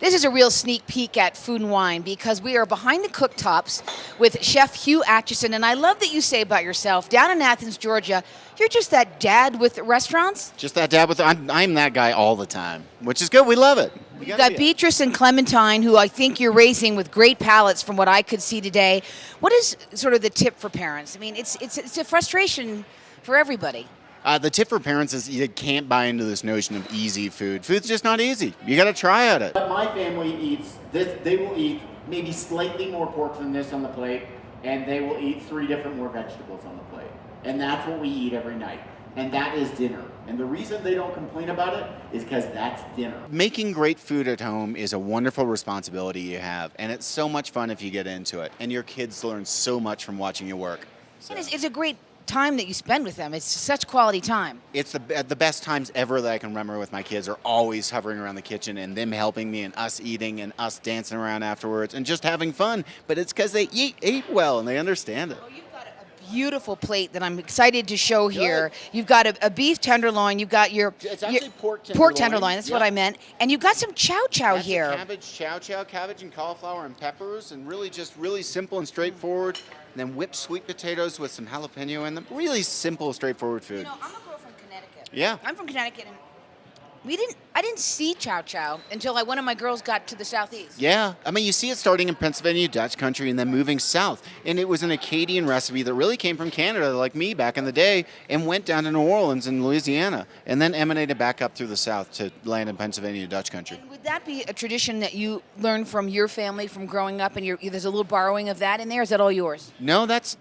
This is a real sneak peek at Food and Wine because we are behind the cooktops with Chef Hugh Acheson. And I love that you say about yourself, down in Athens, Georgia, you're just that dad with restaurants. Just that dad with I'm that guy all the time, which is good. We love it. You've got Beatrice and Clementine, who I think you're raising with great palates from what I could see today. What is sort of the tip for parents? I mean, it's a frustration for everybody. The tip for parents is you can't buy into this notion of easy food. Food's just not easy. You got to try at it. But my family eats this. They will eat maybe slightly more pork than this on the plate, and they will eat 3 different more vegetables on the plate. And that's what we eat every night. And that is dinner. And the reason they don't complain about it is because that's dinner. Making great food at home is a wonderful responsibility you have, and it's so much fun if you get into it. And your kids learn so much from watching you work. So. And it's a great time that you spend with them. It's such quality time. It's the best times ever that I can remember with my kids are always hovering around the kitchen and them helping me and us eating and us dancing around afterwards and just having fun. But it's because they eat well and they understand it. Well, you've got a beautiful plate that I'm excited to show here. You've got a beef tenderloin. You've got It's actually pork tenderloin. Pork tenderloin. That's what I meant. And you've got some chow That's here. Cabbage chow, cabbage and cauliflower and peppers, and really simple and straightforward. And then whipped sweet potatoes with some jalapeno in them. Really simple, straightforward food. You know, I'm a girl from Connecticut. Yeah. I'm from Connecticut, and I didn't see chow until one of my girls got to the southeast. Yeah. I mean, you see it starting in Pennsylvania, Dutch country, and then moving south. And it was an Acadian recipe that really came from Canada, like me back in the day, and went down to New Orleans and Louisiana, and then emanated back up through the south to land in Pennsylvania, Dutch country. And would that be a tradition that you learned from your family from growing up, and there's a little borrowing of that in there? Is that all yours? No, that's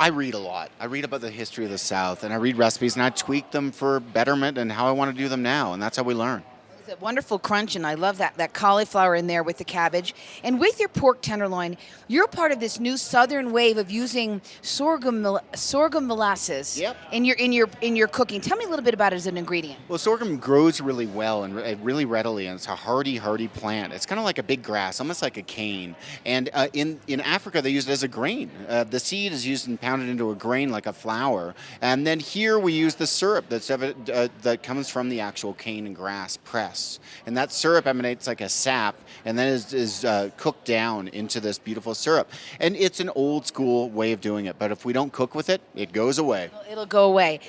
I read a lot. I read about the history of the South, and I read recipes, and I tweak them for betterment and how I want to do them now, and that's how we learn. It's a wonderful crunch, and I love that cauliflower in there with the cabbage. And with your pork tenderloin, you're part of this new southern wave of using sorghum molasses Yep. in your cooking. Tell me a little bit about it as an ingredient. Well, sorghum grows really well and really readily, and it's a hardy plant. It's kind of like a big grass, almost like a cane. And in Africa, they use it as a grain. The seed is used and pounded into a grain like a flour. And then here we use the syrup that comes from the actual cane and grass press. And that syrup emanates like a sap and then is cooked down into this beautiful syrup. And it's an old school way of doing it, but if we don't cook with it, it goes away. It'll go away.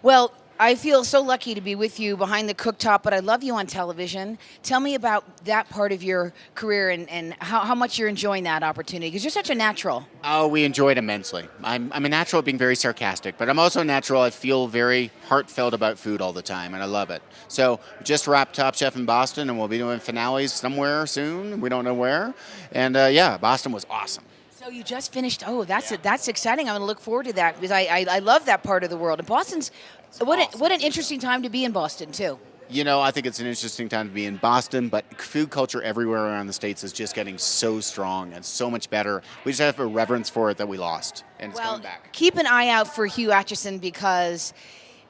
Well, I feel so lucky to be with you behind the cooktop, but I love you on television. Tell me about that part of your career and how much you're enjoying that opportunity, because you're such a natural. Oh, we enjoy it immensely. I'm a natural at being very sarcastic, but I'm also a natural. I feel very heartfelt about food all the time, and I love it. So we just wrapped Top Chef in Boston, and we'll be doing finales somewhere soon. We don't know where. And yeah, Boston was awesome. So you just finished. Oh, that's exciting. I'm going to look forward to that because I love that part of the world. And Boston's what an interesting time to be in Boston too. You know, I think it's an interesting time to be in Boston, but food culture everywhere around the States is just getting so strong and so much better. We just have a reverence for it that we lost, and it's coming back. Keep an eye out for Hugh Acheson because,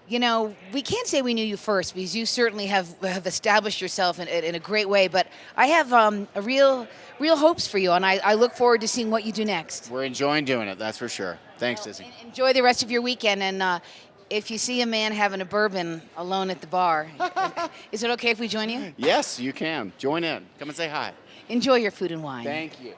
you know, we can't say we knew you first because you certainly have established yourself in a great way. But I have a real hopes for you, and I look forward to seeing what you do next. We're enjoying doing it, that's for sure. Thanks, Dizzy. Enjoy the rest of your weekend, and if you see a man having a bourbon alone at the bar, is it okay if we join you? Yes, you can. Join in. Come and say hi. Enjoy your food and wine. Thank you.